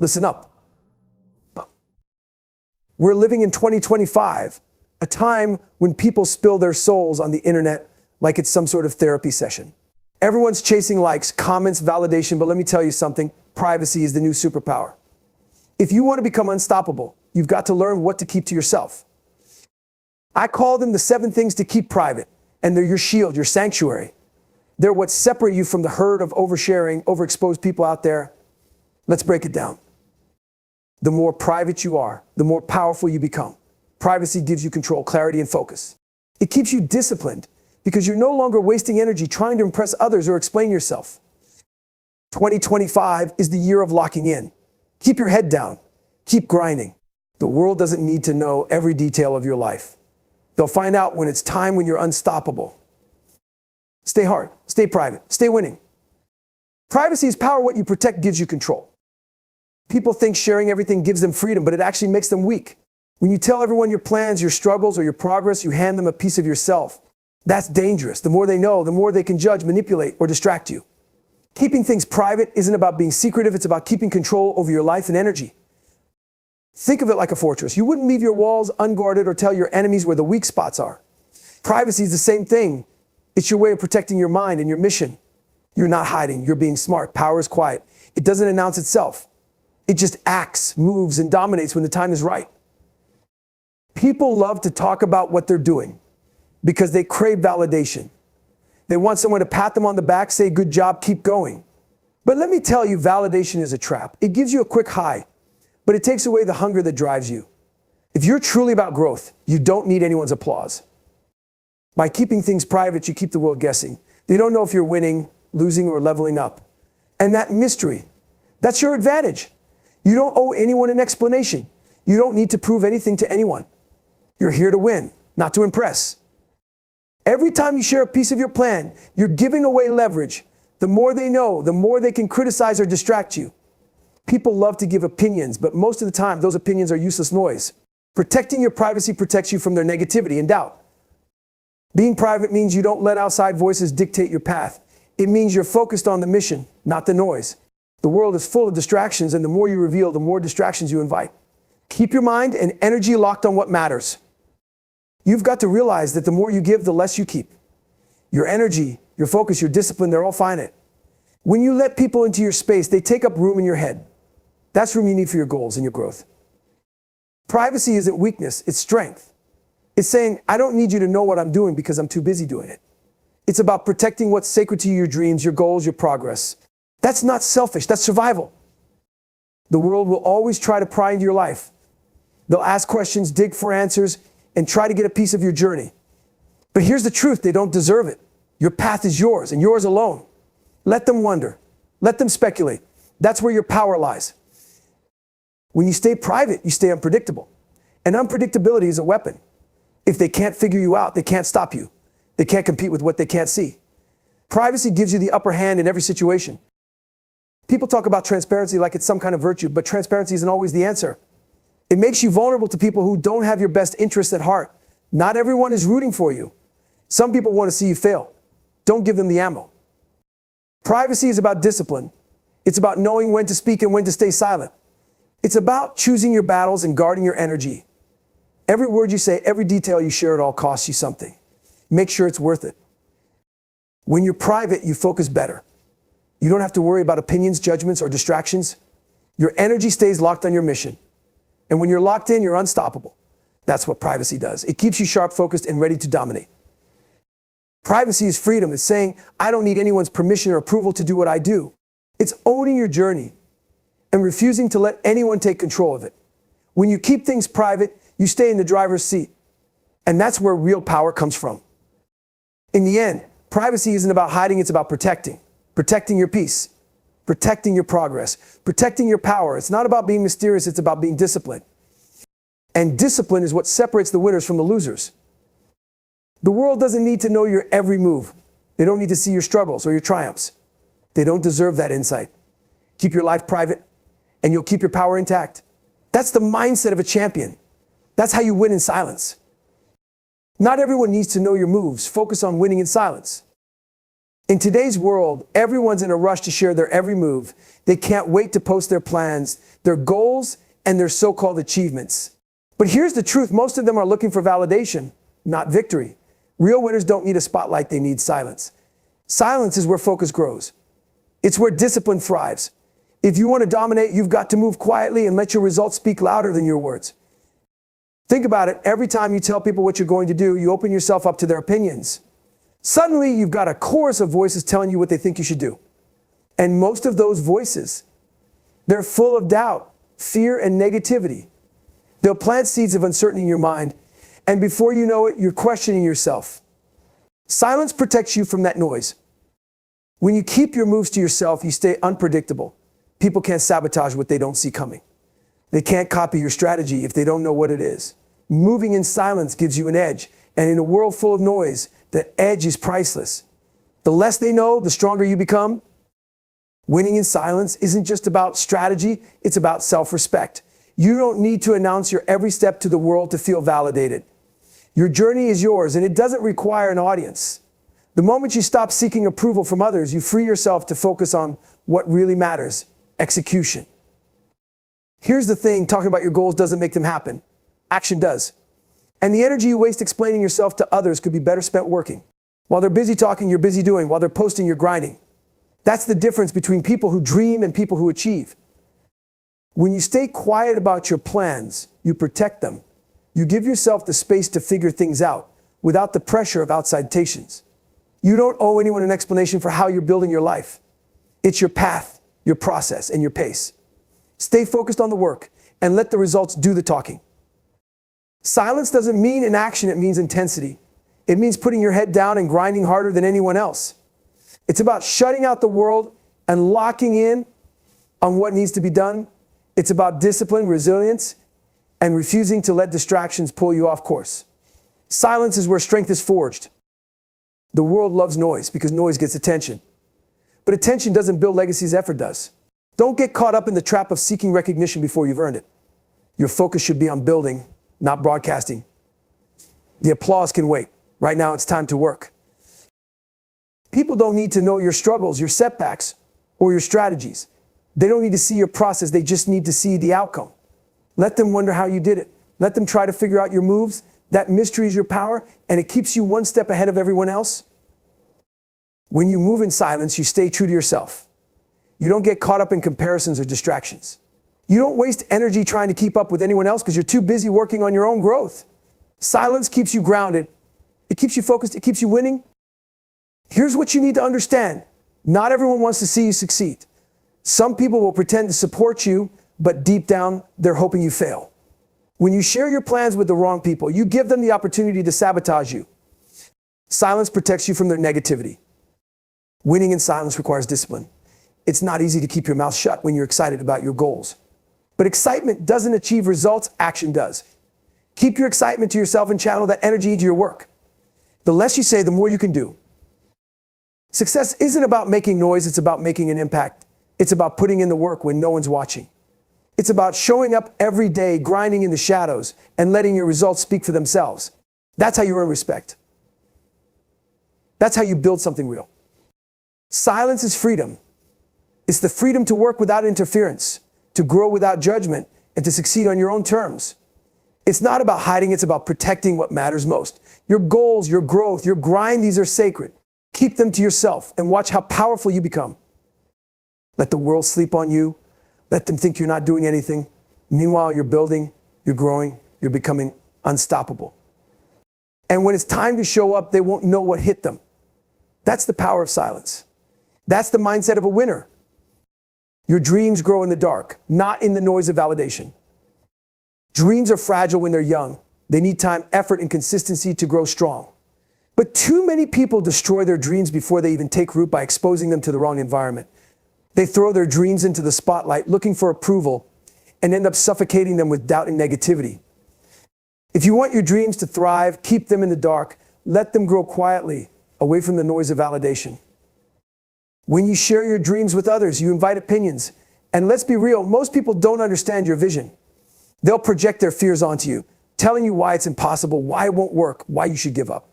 Listen up. We're living in 2025, a time when people spill their souls on the internet like it's some sort of therapy session. Everyone's chasing likes, comments, validation, but let me tell you something, privacy is the new superpower. If you want to become unstoppable, you've got to learn what to keep to yourself. I call them the 7 things to keep private, and they're your shield, your sanctuary. They're what separate you from the herd of oversharing, overexposed people out there. Let's break it down. The more private you are, the more powerful you become. Privacy gives you control, clarity, and focus. It keeps you disciplined because you're no longer wasting energy trying to impress others or explain yourself. 2025 is the year of locking in. Keep your head down. Keep grinding. The world doesn't need to know every detail of your life. They'll find out when it's time when you're unstoppable. Stay hard, stay private, stay winning. Privacy is power. What you protect gives you control. People think sharing everything gives them freedom, but it actually makes them weak. When you tell everyone your plans, your struggles, or your progress, you hand them a piece of yourself. That's dangerous. The more they know, the more they can judge, manipulate, or distract you. Keeping things private isn't about being secretive. It's about keeping control over your life and energy. Think of it like a fortress. You wouldn't leave your walls unguarded or tell your enemies where the weak spots are. Privacy is the same thing. It's your way of protecting your mind and your mission. You're not hiding. You're being smart. Power is quiet. It doesn't announce itself. It just acts, moves, and dominates when the time is right. People love to talk about what they're doing because they crave validation. They want someone to pat them on the back, say, good job, keep going. But let me tell you, validation is a trap. It gives you a quick high, but it takes away the hunger that drives you. If you're truly about growth, you don't need anyone's applause. By keeping things private, you keep the world guessing. They don't know if you're winning, losing, or leveling up. And that mystery, that's your advantage. You don't owe anyone an explanation. You don't need to prove anything to anyone. You're here to win, not to impress. Every time you share a piece of your plan, you're giving away leverage. The more they know, the more they can criticize or distract you. People love to give opinions, but most of the time, those opinions are useless noise. Protecting your privacy protects you from their negativity and doubt. Being private means you don't let outside voices dictate your path. It means you're focused on the mission, not the noise. The world is full of distractions, and the more you reveal, the more distractions you invite. Keep your mind and energy locked on what matters. You've got to realize that the more you give, the less you keep. Your energy, your focus, your discipline, they're all finite. When you let people into your space, they take up room in your head. That's room you need for your goals and your growth. Privacy isn't weakness, it's strength. It's saying, I don't need you to know what I'm doing because I'm too busy doing it. It's about protecting what's sacred to you, your dreams, your goals, your progress. That's not selfish, that's survival. The world will always try to pry into your life. They'll ask questions, dig for answers, and try to get a piece of your journey. But here's the truth, they don't deserve it. Your path is yours and yours alone. Let them wonder. Let them speculate. That's where your power lies. When you stay private, you stay unpredictable. And unpredictability is a weapon. If they can't figure you out, they can't stop you. They can't compete with what they can't see. Privacy gives you the upper hand in every situation. People talk about transparency like it's some kind of virtue, but transparency isn't always the answer. It makes you vulnerable to people who don't have your best interests at heart. Not everyone is rooting for you. Some people want to see you fail. Don't give them the ammo. Privacy is about discipline. It's about knowing when to speak and when to stay silent. It's about choosing your battles and guarding your energy. Every word you say, every detail you share, it all costs you something. Make sure it's worth it. When you're private, you focus better. You don't have to worry about opinions, judgments, or distractions. Your energy stays locked on your mission. And when you're locked in, you're unstoppable. That's what privacy does. It keeps you sharp, focused, and ready to dominate. Privacy is freedom. It's saying, I don't need anyone's permission or approval to do what I do. It's owning your journey and refusing to let anyone take control of it. When you keep things private, you stay in the driver's seat. And that's where real power comes from. In the end, privacy isn't about hiding, it's about protecting. Protecting your peace, protecting your progress, protecting your power. It's not about being mysterious, it's about being disciplined. And discipline is what separates the winners from the losers. The world doesn't need to know your every move. They don't need to see your struggles or your triumphs. They don't deserve that insight. Keep your life private, and you'll keep your power intact. That's the mindset of a champion. That's how you win in silence. Not everyone needs to know your moves. Focus on winning in silence. In today's world, everyone's in a rush to share their every move. They can't wait to post their plans, their goals, and their so-called achievements. But here's the truth. Most of them are looking for validation, not victory. Real winners don't need a spotlight, they need silence. Silence is where focus grows. It's where discipline thrives. If you want to dominate, you've got to move quietly and let your results speak louder than your words. Think about it. Every time you tell people what you're going to do, you open yourself up to their opinions. Suddenly, you've got a chorus of voices telling you what they think you should do. And most of those voices, they're full of doubt, fear, and negativity. They'll plant seeds of uncertainty in your mind, and before you know it, you're questioning yourself. Silence protects you from that noise. When you keep your moves to yourself, you stay unpredictable. People can't sabotage what they don't see coming. They can't copy your strategy if they don't know what it is. Moving in silence gives you an edge, and in a world full of noise, the edge is priceless. The less they know, the stronger you become. Winning in silence isn't just about strategy, it's about self-respect. You don't need to announce your every step to the world to feel validated. Your journey is yours, and it doesn't require an audience. The moment you stop seeking approval from others, you free yourself to focus on what really matters: execution. Here's the thing, talking about your goals doesn't make them happen. Action does. And the energy you waste explaining yourself to others could be better spent working. While they're busy talking, you're busy doing. While they're posting, you're grinding. That's the difference between people who dream and people who achieve. When you stay quiet about your plans, you protect them. You give yourself the space to figure things out without the pressure of outside temptations. You don't owe anyone an explanation for how you're building your life. It's your path, your process, and your pace. Stay focused on the work and let the results do the talking. Silence doesn't mean inaction, it means intensity. It means putting your head down and grinding harder than anyone else. It's about shutting out the world and locking in on what needs to be done. It's about discipline, resilience, and refusing to let distractions pull you off course. Silence is where strength is forged. The world loves noise because noise gets attention. But attention doesn't build legacies, effort does. Don't get caught up in the trap of seeking recognition before you've earned it. Your focus should be on building, not broadcasting. The applause can wait. Right now, it's time to work. People don't need to know your struggles, your setbacks, or your strategies. They don't need to see your process. They just need to see the outcome. Let them wonder how you did it. Let them try to figure out your moves. That mystery is your power, and it keeps you one step ahead of everyone else. When you move in silence, you stay true to yourself. You don't get caught up in comparisons or distractions. You don't waste energy trying to keep up with anyone else because you're too busy working on your own growth. Silence keeps you grounded. It keeps you focused. It keeps you winning. Here's what you need to understand. Not everyone wants to see you succeed. Some people will pretend to support you, but deep down, they're hoping you fail. When you share your plans with the wrong people, you give them the opportunity to sabotage you. Silence protects you from their negativity. Winning in silence requires discipline. It's not easy to keep your mouth shut when you're excited about your goals. But excitement doesn't achieve results, action does. Keep your excitement to yourself and channel that energy into your work. The less you say, the more you can do. Success isn't about making noise, it's about making an impact. It's about putting in the work when no one's watching. It's about showing up every day, grinding in the shadows, and letting your results speak for themselves. That's how you earn respect. That's how you build something real. Silence is freedom. It's the freedom to work without interference, to grow without judgment, and to succeed on your own terms. It's not about hiding, it's about protecting what matters most. Your goals, your growth, your grind, these are sacred. Keep them to yourself and watch how powerful you become. Let the world sleep on you. Let them think you're not doing anything. Meanwhile, you're building, you're growing, you're becoming unstoppable. And when it's time to show up, they won't know what hit them. That's the power of silence. That's the mindset of a winner. Your dreams grow in the dark, not in the noise of validation. Dreams are fragile when they're young. They need time, effort, and consistency to grow strong. But too many people destroy their dreams before they even take root by exposing them to the wrong environment. They throw their dreams into the spotlight looking for approval and end up suffocating them with doubt and negativity. If you want your dreams to thrive, keep them in the dark. Let them grow quietly, away from the noise of validation. When you share your dreams with others, you invite opinions. And let's be real, most people don't understand your vision. They'll project their fears onto you, telling you why it's impossible, why it won't work, why you should give up.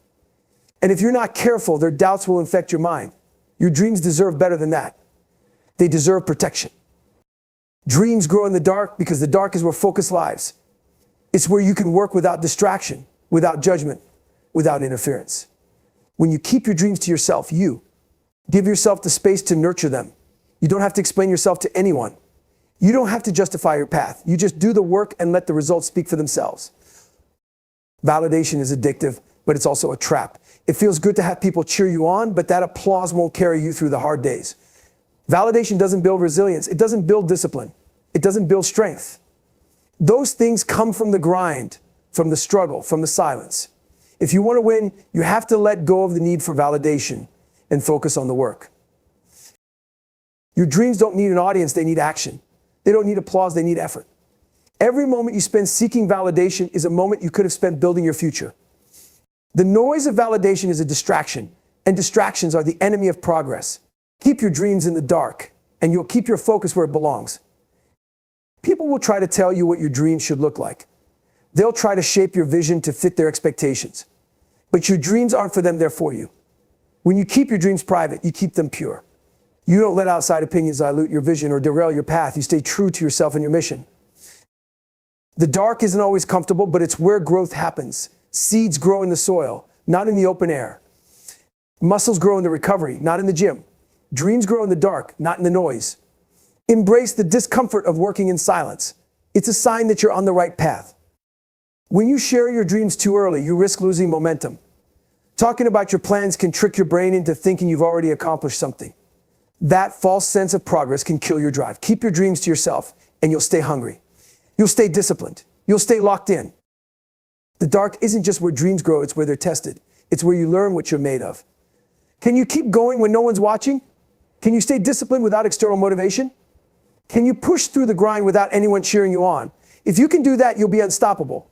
And if you're not careful, their doubts will infect your mind. Your dreams deserve better than that. They deserve protection. Dreams grow in the dark because the dark is where focus lies. It's where you can work without distraction, without judgment, without interference. When you keep your dreams to yourself, you give yourself the space to nurture them. You don't have to explain yourself to anyone. You don't have to justify your path. You just do the work and let the results speak for themselves. Validation is addictive, but it's also a trap. It feels good to have people cheer you on, but that applause won't carry you through the hard days. Validation doesn't build resilience. It doesn't build discipline. It doesn't build strength. Those things come from the grind, from the struggle, from the silence. If you want to win, you have to let go of the need for validation and focus on the work. Your dreams don't need an audience, they need action. They don't need applause, they need effort. Every moment you spend seeking validation is a moment you could have spent building your future. The noise of validation is a distraction, and distractions are the enemy of progress. Keep your dreams in the dark, and you'll keep your focus where it belongs. People will try to tell you what your dreams should look like. They'll try to shape your vision to fit their expectations. But your dreams aren't for them, they're for you. When you keep your dreams private, you keep them pure. You don't let outside opinions dilute your vision or derail your path. You stay true to yourself and your mission. The dark isn't always comfortable, but it's where growth happens. Seeds grow in the soil, not in the open air. Muscles grow in the recovery, not in the gym. Dreams grow in the dark, not in the noise. Embrace the discomfort of working in silence. It's a sign that you're on the right path. When you share your dreams too early, you risk losing momentum. Talking about your plans can trick your brain into thinking you've already accomplished something. That false sense of progress can kill your drive. Keep your dreams to yourself, and you'll stay hungry. You'll stay disciplined. You'll stay locked in. The dark isn't just where dreams grow, it's where they're tested. It's where you learn what you're made of. Can you keep going when no one's watching? Can you stay disciplined without external motivation? Can you push through the grind without anyone cheering you on? If you can do that, you'll be unstoppable.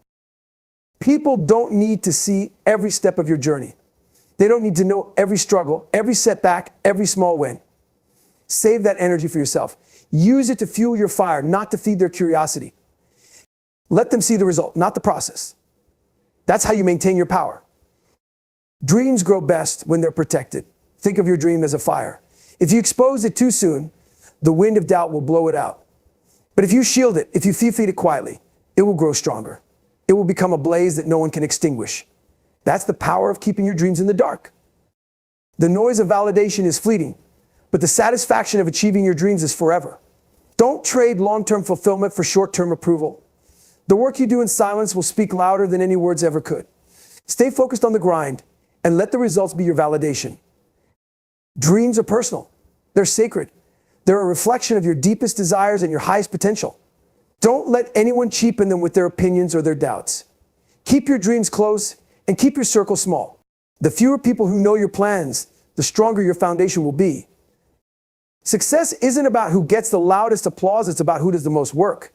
People don't need to see every step of your journey. They don't need to know every struggle, every setback, every small win. Save that energy for yourself. Use it to fuel your fire, not to feed their curiosity. Let them see the result, not the process. That's how you maintain your power. Dreams grow best when they're protected. Think of your dream as a fire. If you expose it too soon, the wind of doubt will blow it out. But if you shield it, if you feed it quietly, it will grow stronger. It will become a blaze that no one can extinguish. That's the power of keeping your dreams in the dark. The noise of validation is fleeting, but the satisfaction of achieving your dreams is forever. Don't trade long-term fulfillment for short-term approval. The work you do in silence will speak louder than any words ever could. Stay focused on the grind and let the results be your validation. Dreams are personal. They're sacred. They're a reflection of your deepest desires and your highest potential. Don't let anyone cheapen them with their opinions or their doubts. Keep your dreams close and keep your circle small. The fewer people who know your plans, the stronger your foundation will be. Success isn't about who gets the loudest applause, it's about who does the most work.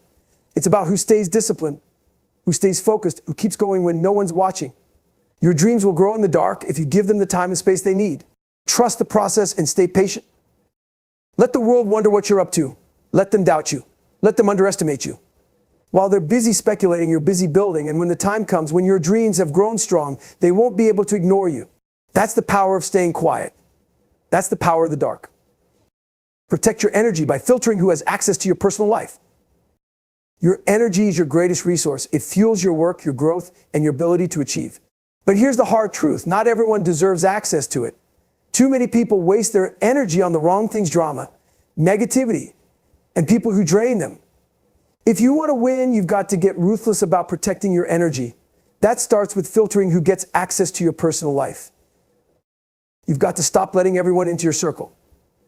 It's about who stays disciplined, who stays focused, who keeps going when no one's watching. Your dreams will grow in the dark if you give them the time and space they need. Trust the process and stay patient. Let the world wonder what you're up to. Let them doubt you. Let them underestimate you. While they're busy speculating, you're busy building, and when the time comes, when your dreams have grown strong, they won't be able to ignore you. That's the power of staying quiet. That's the power of the dark. Protect your energy by filtering who has access to your personal life. Your energy is your greatest resource. It fuels your work, your growth, and your ability to achieve. But here's the hard truth. Not everyone deserves access to it. Too many people waste their energy on the wrong things, drama, negativity, and people who drain them. If you want to win, you've got to get ruthless about protecting your energy. That starts with filtering who gets access to your personal life. You've got to stop letting everyone into your circle.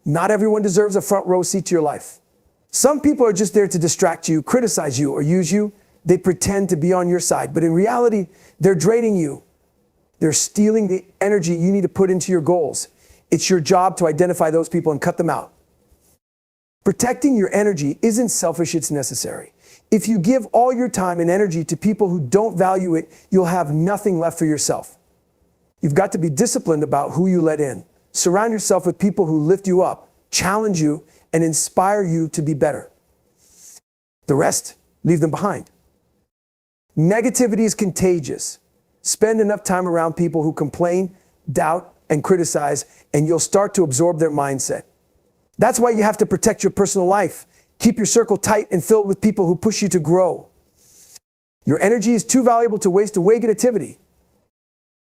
Not everyone deserves a front row seat to your life. Some people are just there to distract you, criticize you, or use you. They pretend to be on your side, but in reality, they're draining you. They're stealing the energy you need to put into your goals. It's your job to identify those people and cut them out. Protecting your energy isn't selfish, it's necessary. If you give all your time and energy to people who don't value it, you'll have nothing left for yourself. You've got to be disciplined about who you let in. Surround yourself with people who lift you up, challenge you, and inspire you to be better. The rest, leave them behind. Negativity is contagious. Spend enough time around people who complain, doubt, and criticize, and you'll start to absorb their mindset. That's why you have to protect your personal life. Keep your circle tight and filled with people who push you to grow. Your energy is too valuable to waste away negativity.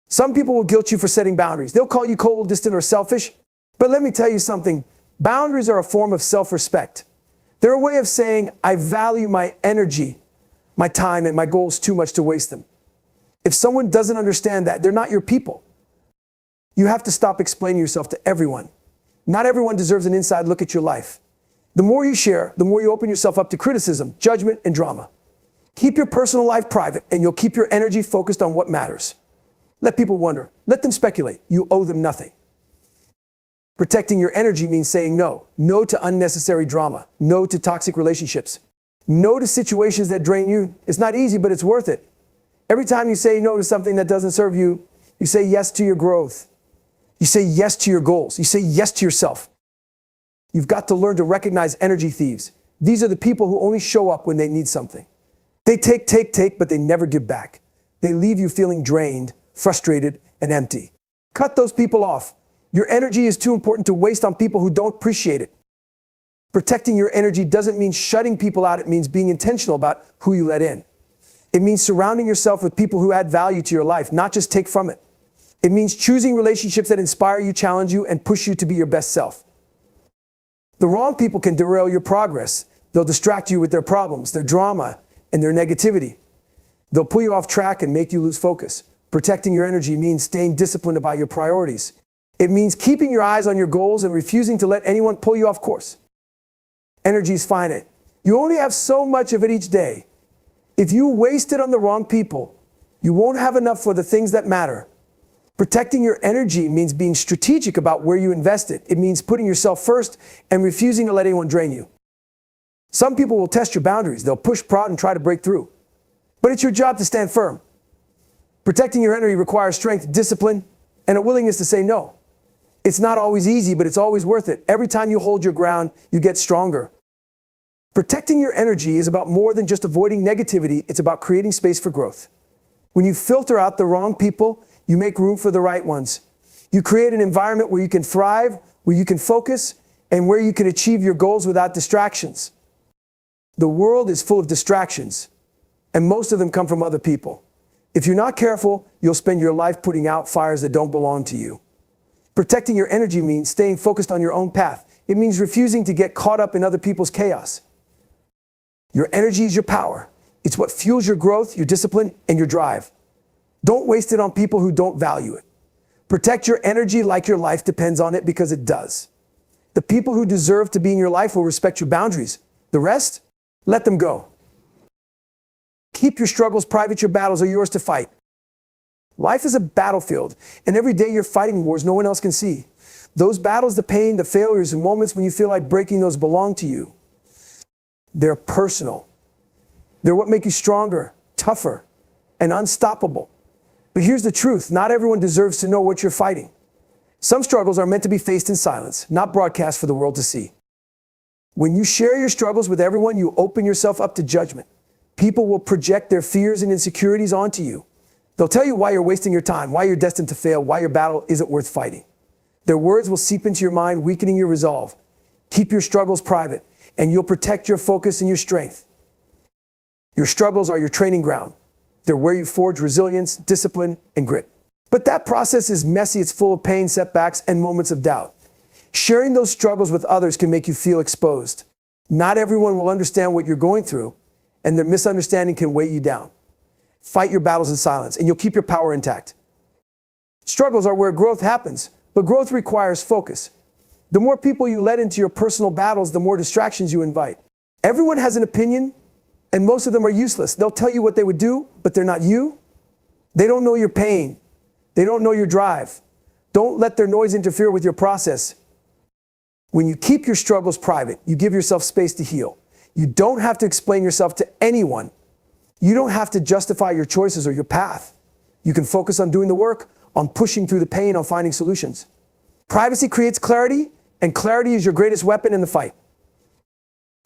Some people will guilt you for setting boundaries. They'll call you cold, distant, or selfish. But let me tell you something. Boundaries are a form of self-respect. They're a way of saying, I value my energy, my time, and my goals too much to waste them. If someone doesn't understand that, they're not your people. You have to stop explaining yourself to everyone. Not everyone deserves an inside look at your life. The more you share, the more you open yourself up to criticism, judgment, and drama. Keep your personal life private, and you'll keep your energy focused on what matters. Let people wonder. Let them speculate. You owe them nothing. Protecting your energy means saying no. No to unnecessary drama. No to toxic relationships. No to situations that drain you. It's not easy, but it's worth it. Every time you say no to something that doesn't serve you, you say yes to your growth. You say yes to your goals. You say yes to yourself. You've got to learn to recognize energy thieves. These are the people who only show up when they need something. They take, but they never give back. They leave you feeling drained, frustrated, and empty. Cut those people off. Your energy is too important to waste on people who don't appreciate it. Protecting your energy doesn't mean shutting people out. It means being intentional about who you let in. It means surrounding yourself with people who add value to your life, not just take from it. It means choosing relationships that inspire you, challenge you, and push you to be your best self. The wrong people can derail your progress. They'll distract you with their problems, their drama, and their negativity. They'll pull you off track and make you lose focus. Protecting your energy means staying disciplined about your priorities. It means keeping your eyes on your goals and refusing to let anyone pull you off course. Energy is finite. You only have so much of it each day. If you waste it on the wrong people, you won't have enough for the things that matter. Protecting your energy means being strategic about where you invest it. It means putting yourself first and refusing to let anyone drain you. Some people will test your boundaries. They'll push, prod, and try to break through. But it's your job to stand firm. Protecting your energy requires strength, discipline, and a willingness to say no. It's not always easy, but it's always worth it. Every time you hold your ground, you get stronger. Protecting your energy is about more than just avoiding negativity. It's about creating space for growth. When you filter out the wrong people, you make room for the right ones. You create an environment where you can thrive, where you can focus, and where you can achieve your goals without distractions. The world is full of distractions, and most of them come from other people. If you're not careful, you'll spend your life putting out fires that don't belong to you. Protecting your energy means staying focused on your own path. It means refusing to get caught up in other people's chaos. Your energy is your power. It's what fuels your growth, your discipline, and your drive. Don't waste it on people who don't value it. Protect your energy like your life depends on it, because it does. The people who deserve to be in your life will respect your boundaries. The rest, let them go. Keep your struggles private. Your battles are yours to fight. Life is a battlefield, and every day you're fighting wars no one else can see. Those battles, the pain, the failures, and moments when you feel like breaking, those belong to you. They're personal. They're what make you stronger, tougher, and unstoppable. But here's the truth. Not everyone deserves to know what you're fighting. Some struggles are meant to be faced in silence, not broadcast for the world to see. When you share your struggles with everyone, you open yourself up to judgment. People will project their fears and insecurities onto you. They'll tell you why you're wasting your time, why you're destined to fail, why your battle isn't worth fighting. Their words will seep into your mind, weakening your resolve. Keep your struggles private, and you'll protect your focus and your strength. Your struggles are your training ground. They're where you forge resilience, discipline, and grit. But that process is messy. It's full of pain, setbacks, and moments of doubt. Sharing those struggles with others can make you feel exposed. Not everyone will understand what you're going through, and their misunderstanding can weigh you down. Fight your battles in silence, and you'll keep your power intact. Struggles are where growth happens, but growth requires focus. The more people you let into your personal battles, the more distractions you invite. Everyone has an opinion, and most of them are useless. They'll tell you what they would do, but they're not you. They don't know your pain. They don't know your drive. Don't let their noise interfere with your process. When you keep your struggles private, you give yourself space to heal. You don't have to explain yourself to anyone. You don't have to justify your choices or your path. You can focus on doing the work, on pushing through the pain, on finding solutions. Privacy creates clarity, and clarity is your greatest weapon in the fight.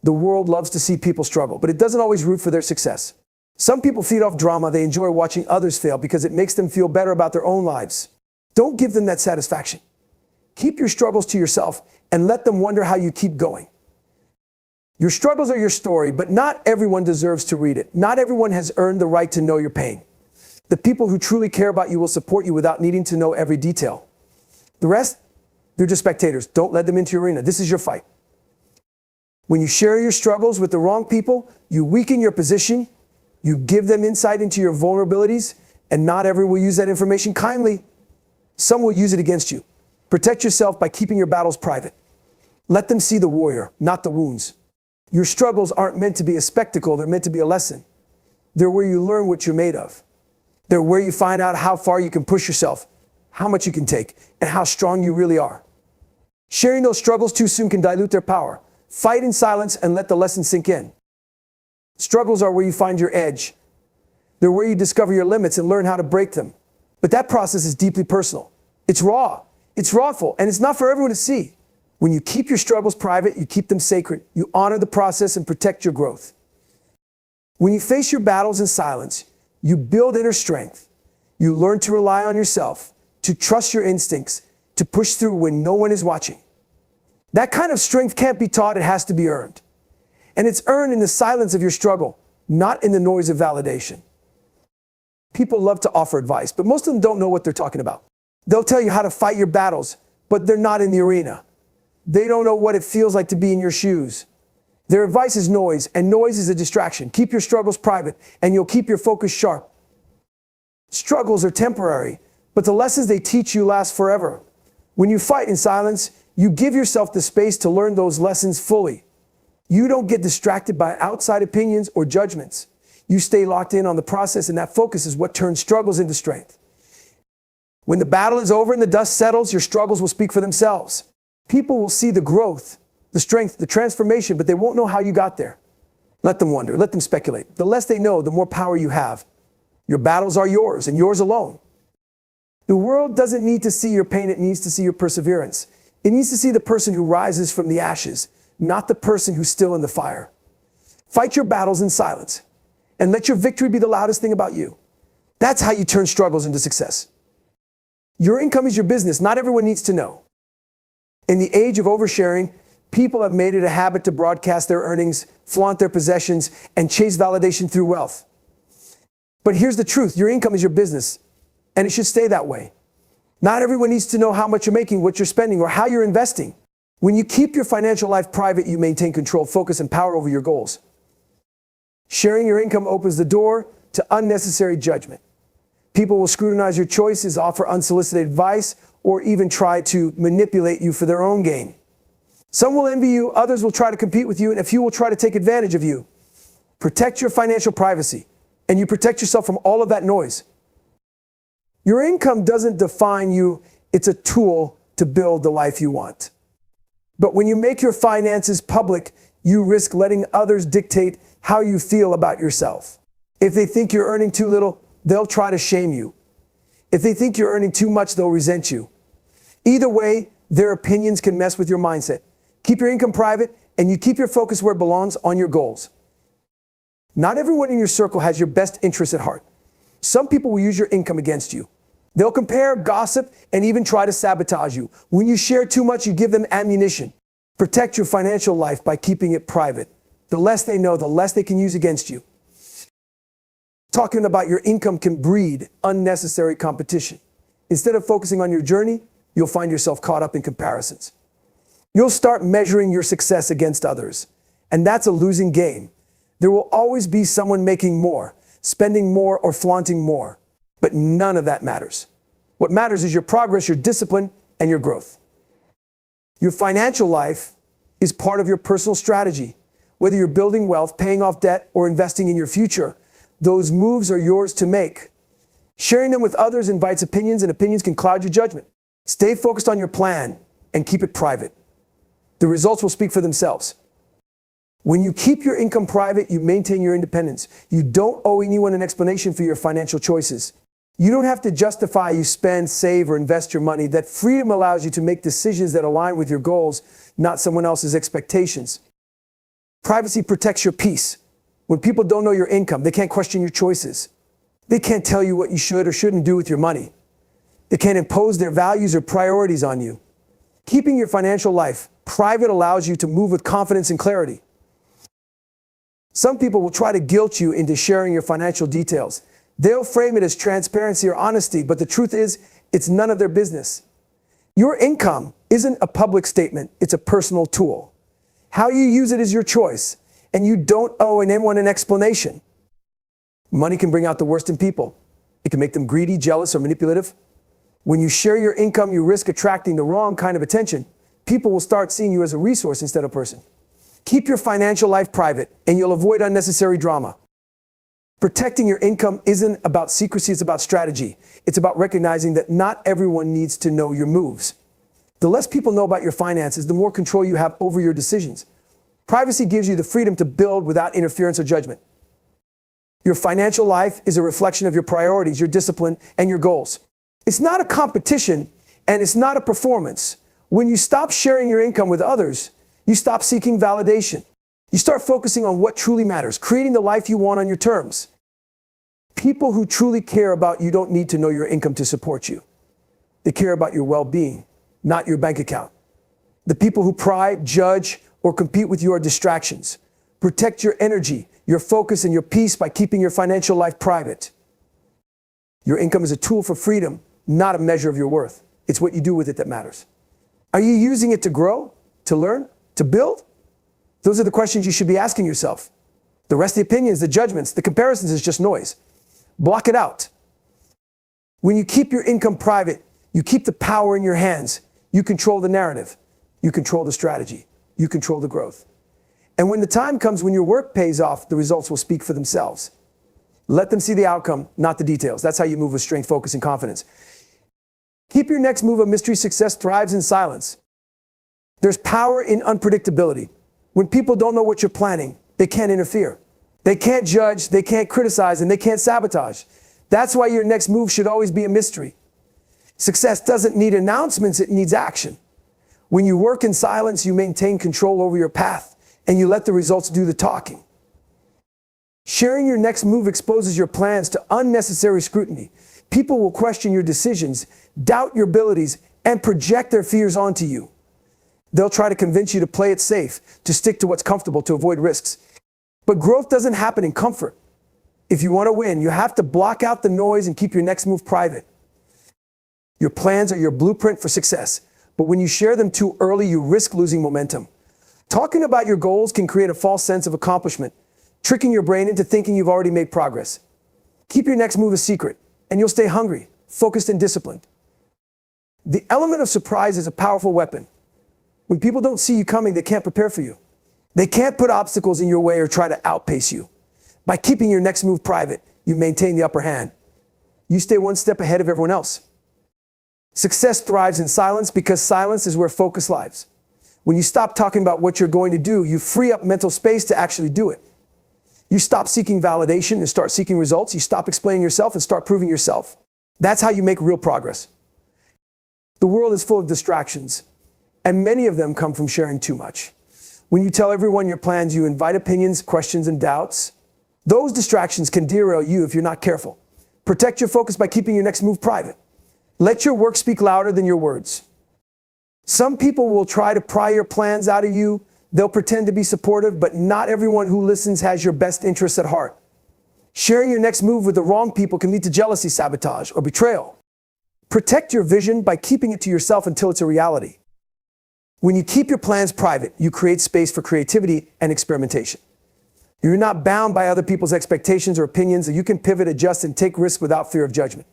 The world loves to see people struggle, but it doesn't always root for their success. Some people feed off drama. They enjoy watching others fail because it makes them feel better about their own lives. Don't give them that satisfaction. Keep your struggles to yourself and let them wonder how you keep going. Your struggles are your story, but not everyone deserves to read it. Not everyone has earned the right to know your pain. The people who truly care about you will support you without needing to know every detail. The rest, they're just spectators. Don't let them into your arena. This is your fight. When you share your struggles with the wrong people, you weaken your position, you give them insight into your vulnerabilities, and not everyone will use that information kindly. Some will use it against you. Protect yourself by keeping your battles private. Let them see the warrior, not the wounds. Your struggles aren't meant to be a spectacle, they're meant to be a lesson. They're where you learn what you're made of. They're where you find out how far you can push yourself, how much you can take, and how strong you really are. Sharing those struggles too soon can dilute their power. Fight in silence and let the lesson sink in. Struggles are where you find your edge. They're where you discover your limits and learn how to break them. But that process is deeply personal. It's raw, it's wrawful, and it's not for everyone to see. When you keep your struggles private, you keep them sacred. You honor the process and protect your growth. When you face your battles in silence, you build inner strength. You learn to rely on yourself, to trust your instincts, to push through when no one is watching. That kind of strength can't be taught, it has to be earned. And it's earned in the silence of your struggle, not in the noise of validation. People love to offer advice, but most of them don't know what they're talking about. They'll tell you how to fight your battles, but they're not in the arena. They don't know what it feels like to be in your shoes. Their advice is noise, and noise is a distraction. Keep your struggles private, and you'll keep your focus sharp. Struggles are temporary, but the lessons they teach you last forever. When you fight in silence, you give yourself the space to learn those lessons fully. You don't get distracted by outside opinions or judgments. You stay locked in on the process, and that focus is what turns struggles into strength. When the battle is over and the dust settles, your struggles will speak for themselves. People will see the growth, the strength, the transformation, but they won't know how you got there. Let them wonder, let them speculate. The less they know, the more power you have. Your battles are yours and yours alone. The world doesn't need to see your pain, it needs to see your perseverance. It needs to see the person who rises from the ashes, not the person who's still in the fire. Fight your battles in silence and let your victory be the loudest thing about you. That's how you turn struggles into success. Your income is your business. Not everyone needs to know. In the age of oversharing, people have made it a habit to broadcast their earnings, flaunt their possessions, and chase validation through wealth. But here's the truth. Your income is your business, and it should stay that way. Not everyone needs to know how much you're making, what you're spending, or how you're investing. When you keep your financial life private, you maintain control, focus, and power over your goals. Sharing your income opens the door to unnecessary judgment. People will scrutinize your choices, offer unsolicited advice, or even try to manipulate you for their own gain. Some will envy you, others will try to compete with you, and a few will try to take advantage of you. Protect your financial privacy, and you protect yourself from all of that noise. Your income doesn't define you, it's a tool to build the life you want. But when you make your finances public, you risk letting others dictate how you feel about yourself. If they think you're earning too little, they'll try to shame you. If they think you're earning too much, they'll resent you. Either way, their opinions can mess with your mindset. Keep your income private, and you keep your focus where it belongs, on your goals. Not everyone in your circle has your best interests at heart. Some people will use your income against you. They'll compare, gossip, and even try to sabotage you. When you share too much, you give them ammunition. Protect your financial life by keeping it private. The less they know, the less they can use against you. Talking about your income can breed unnecessary competition. Instead of focusing on your journey, you'll find yourself caught up in comparisons. You'll start measuring your success against others, and that's a losing game. There will always be someone making more, spending more, or flaunting more, but none of that matters. What matters is your progress, your discipline, and your growth. Your financial life is part of your personal strategy. Whether you're building wealth, paying off debt, or investing in your future, those moves are yours to make. Sharing them with others invites opinions, and opinions can cloud your judgment. Stay focused on your plan and keep it private. The results will speak for themselves. When you keep your income private, you maintain your independence. You don't owe anyone an explanation for your financial choices. You don't have to justify you spend, save, or invest your money. That freedom allows you to make decisions that align with your goals, not someone else's expectations. Privacy protects your peace. When people don't know your income, they can't question your choices. They can't tell you what you should or shouldn't do with your money. They can't impose their values or priorities on you. Keeping your financial life private allows you to move with confidence and clarity. Some people will try to guilt you into sharing your financial details. They'll frame it as transparency or honesty, but the truth is, it's none of their business. Your income isn't a public statement, it's a personal tool. How you use it is your choice, and you don't owe anyone an explanation. Money can bring out the worst in people. It can make them greedy, jealous, or manipulative. When you share your income, you risk attracting the wrong kind of attention. People will start seeing you as a resource instead of a person. Keep your financial life private, and you'll avoid unnecessary drama. Protecting your income isn't about secrecy, it's about strategy. It's about recognizing that not everyone needs to know your moves. The less people know about your finances, the more control you have over your decisions. Privacy gives you the freedom to build without interference or judgment. Your financial life is a reflection of your priorities, your discipline, and your goals. It's not a competition, and it's not a performance. When you stop sharing your income with others, you stop seeking validation. You start focusing on what truly matters, creating the life you want on your terms. People who truly care about you don't need to know your income to support you. They care about your well-being, not your bank account. The people who pry, judge, or compete with you are distractions. Protect your energy, your focus, and your peace by keeping your financial life private. Your income is a tool for freedom, not a measure of your worth. It's what you do with it that matters. Are you using it to grow, to learn, to build? Those are the questions you should be asking yourself. The rest of the opinions, the judgments, the comparisons is just noise. Block it out. When you keep your income private, you keep the power in your hands. You control the narrative. You control the strategy. You control the growth. And when the time comes when your work pays off, the results will speak for themselves. Let them see the outcome, not the details. That's how you move with strength, focus, and confidence. Keep your next move of mystery. Success thrives in silence. There's power in unpredictability. When people don't know what you're planning, they can't interfere. They can't judge, they can't criticize, and they can't sabotage. That's why your next move should always be a mystery. Success doesn't need announcements, it needs action. When you work in silence, you maintain control over your path, and you let the results do the talking. Sharing your next move exposes your plans to unnecessary scrutiny. People will question your decisions, doubt your abilities, and project their fears onto you. They'll try to convince you to play it safe, to stick to what's comfortable, to avoid risks. But growth doesn't happen in comfort. If you want to win, you have to block out the noise and keep your next move private. Your plans are your blueprint for success, but when you share them too early, you risk losing momentum. Talking about your goals can create a false sense of accomplishment, tricking your brain into thinking you've already made progress. Keep your next move a secret, and you'll stay hungry, focused, and disciplined. The element of surprise is a powerful weapon. When people don't see you coming, they can't prepare for you. They can't put obstacles in your way or try to outpace you. By keeping your next move private, you maintain the upper hand. You stay one step ahead of everyone else. Success thrives in silence because silence is where focus lies. When you stop talking about what you're going to do, you free up mental space to actually do it. You stop seeking validation and start seeking results. You stop explaining yourself and start proving yourself. That's how you make real progress. The world is full of distractions, and many of them come from sharing too much. When you tell everyone your plans, you invite opinions, questions, and doubts. Those distractions can derail you if you're not careful. Protect your focus by keeping your next move private. Let your work speak louder than your words. Some people will try to pry your plans out of you. They'll pretend to be supportive, but not everyone who listens has your best interests at heart. Sharing your next move with the wrong people can lead to jealousy, sabotage, or betrayal. Protect your vision by keeping it to yourself until it's a reality. When you keep your plans private, you create space for creativity and experimentation. You're not bound by other people's expectations or opinions, and you can pivot, adjust, and take risks without fear of judgment.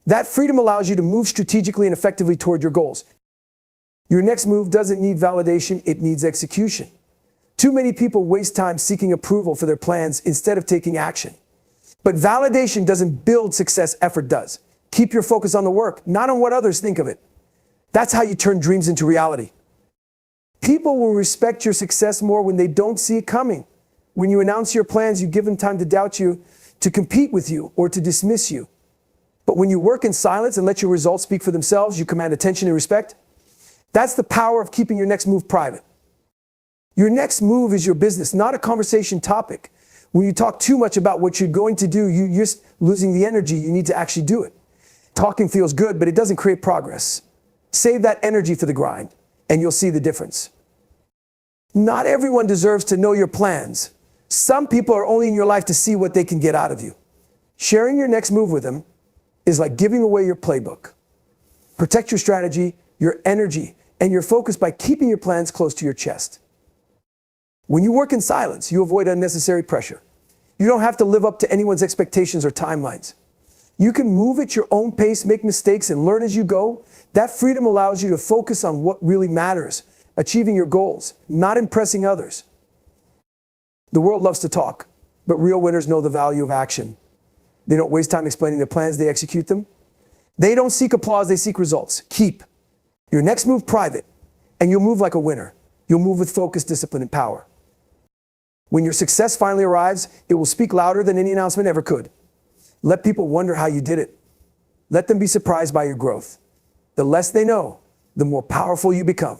That freedom allows you to move strategically and effectively toward your goals. Your next move doesn't need validation, it needs execution. Too many people waste time seeking approval for their plans instead of taking action. But validation doesn't build success, effort does. Keep your focus on the work, not on what others think of it. That's how you turn dreams into reality. People will respect your success more when they don't see it coming. When you announce your plans, you give them time to doubt you, to compete with you, or to dismiss you. But when you work in silence and let your results speak for themselves, you command attention and respect. That's the power of keeping your next move private. Your next move is your business, not a conversation topic. When you talk too much about what you're going to do, you're just losing the energy you need to actually do it. Talking feels good, but it doesn't create progress. Save that energy for the grind, and you'll see the difference. Not everyone deserves to know your plans. Some people are only in your life to see what they can get out of you. Sharing your next move with them is like giving away your playbook. Protect your strategy, your energy, and your focus by keeping your plans close to your chest. When you work in silence, you avoid unnecessary pressure. You don't have to live up to anyone's expectations or timelines. You can move at your own pace, make mistakes, and learn as you go. That freedom allows you to focus on what really matters, achieving your goals, not impressing others. The world loves to talk, but real winners know the value of action. They don't waste time explaining their plans, they execute them. They don't seek applause, they seek results. Keep your next move private, and you'll move like a winner. You'll move with focus, discipline, and power. When your success finally arrives, it will speak louder than any announcement ever could. Let people wonder how you did it. Let them be surprised by your growth. The less they know, the more powerful you become.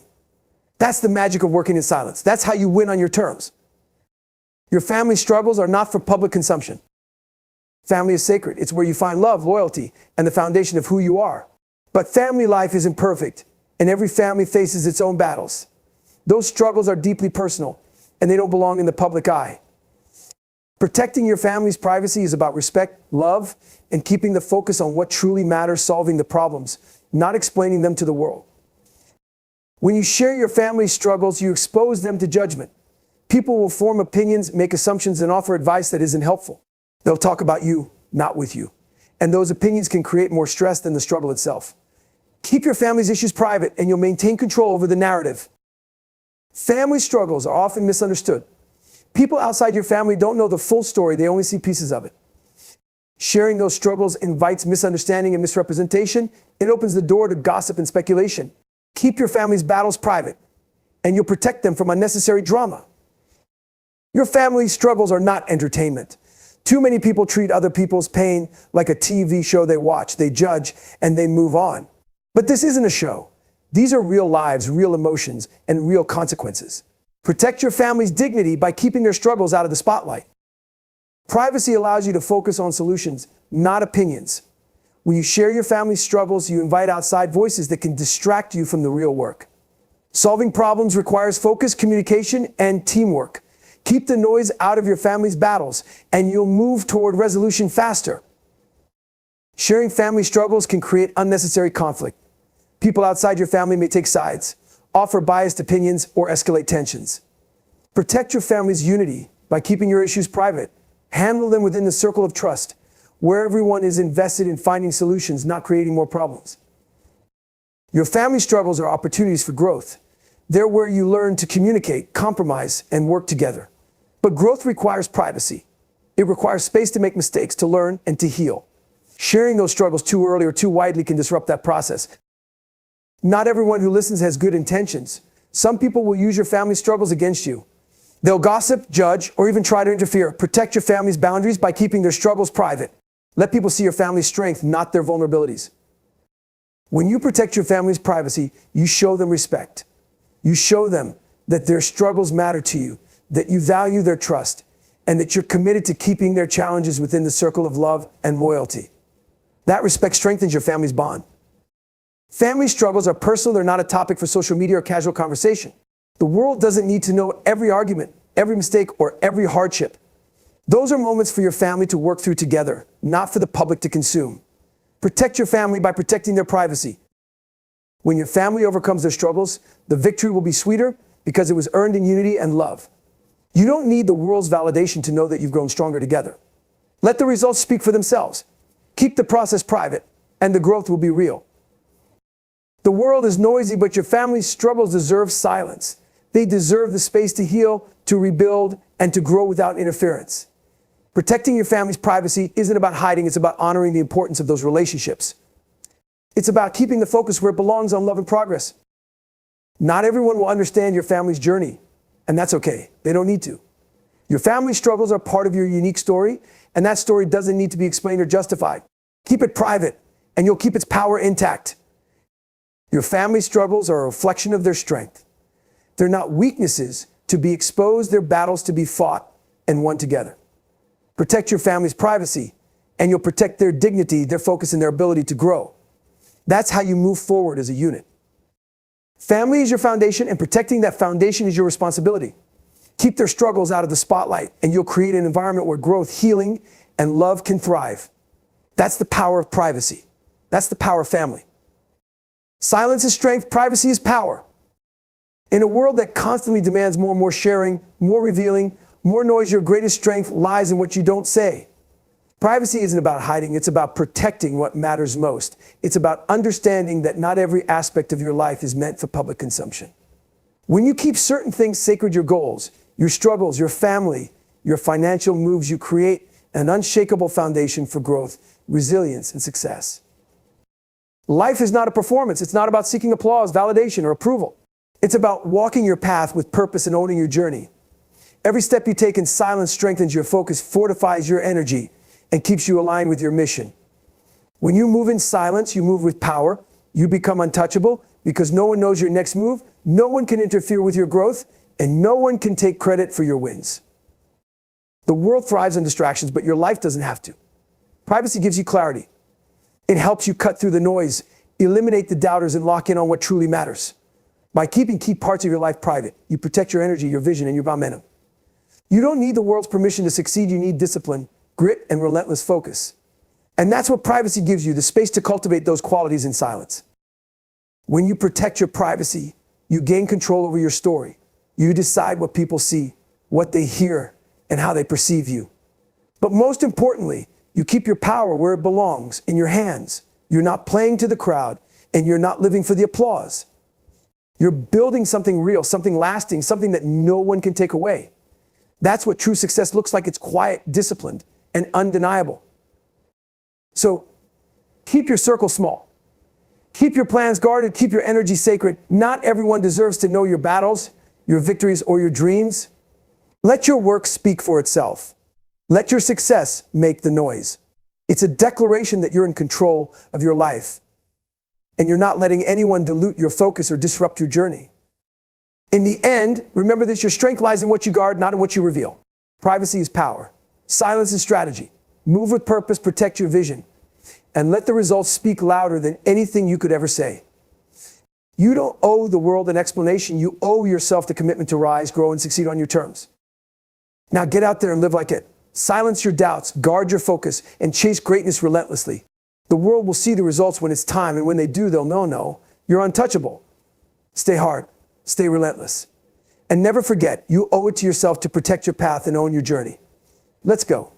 That's the magic of working in silence. That's how you win on your terms. Your family struggles are not for public consumption. Family is sacred. It's where you find love, loyalty, and the foundation of who you are. But family life isn't perfect, and every family faces its own battles. Those struggles are deeply personal, and they don't belong in the public eye. Protecting your family's privacy is about respect, love, and keeping the focus on what truly matters, solving the problems, not explaining them to the world. When you share your family's struggles, you expose them to judgment. People will form opinions, make assumptions, and offer advice that isn't helpful. They'll talk about you, not with you. And those opinions can create more stress than the struggle itself. Keep your family's issues private, and you'll maintain control over the narrative. Family struggles are often misunderstood. People outside your family don't know the full story, they only see pieces of it. Sharing those struggles invites misunderstanding and misrepresentation. It opens the door to gossip and speculation. Keep your family's battles private, and you'll protect them from unnecessary drama. Your family's struggles are not entertainment. Too many people treat other people's pain like a TV show they watch. They judge, and they move on. But this isn't a show. These are real lives, real emotions, and real consequences. Protect your family's dignity by keeping their struggles out of the spotlight. Privacy allows you to focus on solutions, not opinions. When you share your family's struggles, you invite outside voices that can distract you from the real work. Solving problems requires focus, communication, and teamwork. Keep the noise out of your family's battles, and you'll move toward resolution faster. Sharing family struggles can create unnecessary conflict. People outside your family may take sides, offer biased opinions, or escalate tensions. Protect your family's unity by keeping your issues private. Handle them within the circle of trust, where everyone is invested in finding solutions, not creating more problems. Your family struggles are opportunities for growth. They're where you learn to communicate, compromise, and work together. But growth requires privacy. It requires space to make mistakes, to learn, and to heal. Sharing those struggles too early or too widely can disrupt that process. Not everyone who listens has good intentions. Some people will use your family struggles against you. They'll gossip, judge, or even try to interfere. Protect your family's boundaries by keeping their struggles private. Let people see your family's strength, not their vulnerabilities. When you protect your family's privacy, you show them respect. You show them that their struggles matter to you, that you value their trust, and that you're committed to keeping their challenges within the circle of love and loyalty. That respect strengthens your family's bond. Family struggles are personal, they're not a topic for social media or casual conversation. The world doesn't need to know every argument, every mistake, or every hardship. Those are moments for your family to work through together, not for the public to consume. Protect your family by protecting their privacy. When your family overcomes their struggles, the victory will be sweeter because it was earned in unity and love. You don't need the world's validation to know that you've grown stronger together. Let the results speak for themselves. Keep the process private, and the growth will be real. The world is noisy, but your family's struggles deserve silence. They deserve the space to heal, to rebuild, and to grow without interference. Protecting your family's privacy isn't about hiding, it's about honoring the importance of those relationships. It's about keeping the focus where it belongs, on love and progress. Not everyone will understand your family's journey, and that's okay. They don't need to. Your family struggles are part of your unique story, and that story doesn't need to be explained or justified. Keep it private, and you'll keep its power intact. Your family struggles are a reflection of their strength. They're not weaknesses to be exposed, they're battles to be fought and won together. Protect your family's privacy, and you'll protect their dignity, their focus, and their ability to grow. That's how you move forward as a unit. Family is your foundation, and protecting that foundation is your responsibility. Keep their struggles out of the spotlight, and you'll create an environment where growth, healing, and love can thrive. That's the power of privacy. That's the power of family. Silence is strength, privacy is power. In a world that constantly demands more and more sharing, more revealing, more noise, your greatest strength lies in what you don't say. Privacy isn't about hiding, it's about protecting what matters most. It's about understanding that not every aspect of your life is meant for public consumption. When you keep certain things sacred, your goals, your struggles, your family, your financial moves, you create an unshakable foundation for growth, resilience, and success. Life is not a performance. It's not about seeking applause, validation, or approval. It's about walking your path with purpose and owning your journey. Every step you take in silence strengthens your focus, fortifies your energy, and keeps you aligned with your mission. When you move in silence, you move with power. You become untouchable because no one knows your next move, no one can interfere with your growth, and no one can take credit for your wins. The world thrives on distractions, but your life doesn't have to. Privacy gives you clarity. It helps you cut through the noise, eliminate the doubters, and lock in on what truly matters. By keeping key parts of your life private, you protect your energy, your vision, and your momentum. You don't need the world's permission to succeed. You need discipline, grit, and relentless focus. And that's what privacy gives you, the space to cultivate those qualities in silence. When you protect your privacy, you gain control over your story. You decide what people see, what they hear, and how they perceive you. But most importantly, you keep your power where it belongs, in your hands. You're not playing to the crowd, and you're not living for the applause. You're building something real, something lasting, something that no one can take away. That's what true success looks like. It's quiet, disciplined, and undeniable. So keep your circle small. Keep your plans guarded. Keep your energy sacred. Not everyone deserves to know your battles, your victories, or your dreams. Let your work speak for itself. Let your success make the noise. It's a declaration that you're in control of your life, and you're not letting anyone dilute your focus or disrupt your journey. In the end, remember this, your strength lies in what you guard, not in what you reveal. Privacy is power. Silence is strategy. Move with purpose, protect your vision, and let the results speak louder than anything you could ever say. You don't owe the world an explanation. You owe yourself the commitment to rise, grow, and succeed on your terms. Now get out there and live like it. Silence your doubts, guard your focus, and chase greatness relentlessly. The world will see the results when it's time, and when they do, they'll know you're untouchable. Stay hard, stay relentless, and never forget, you owe it to yourself to protect your path and own your journey. Let's go.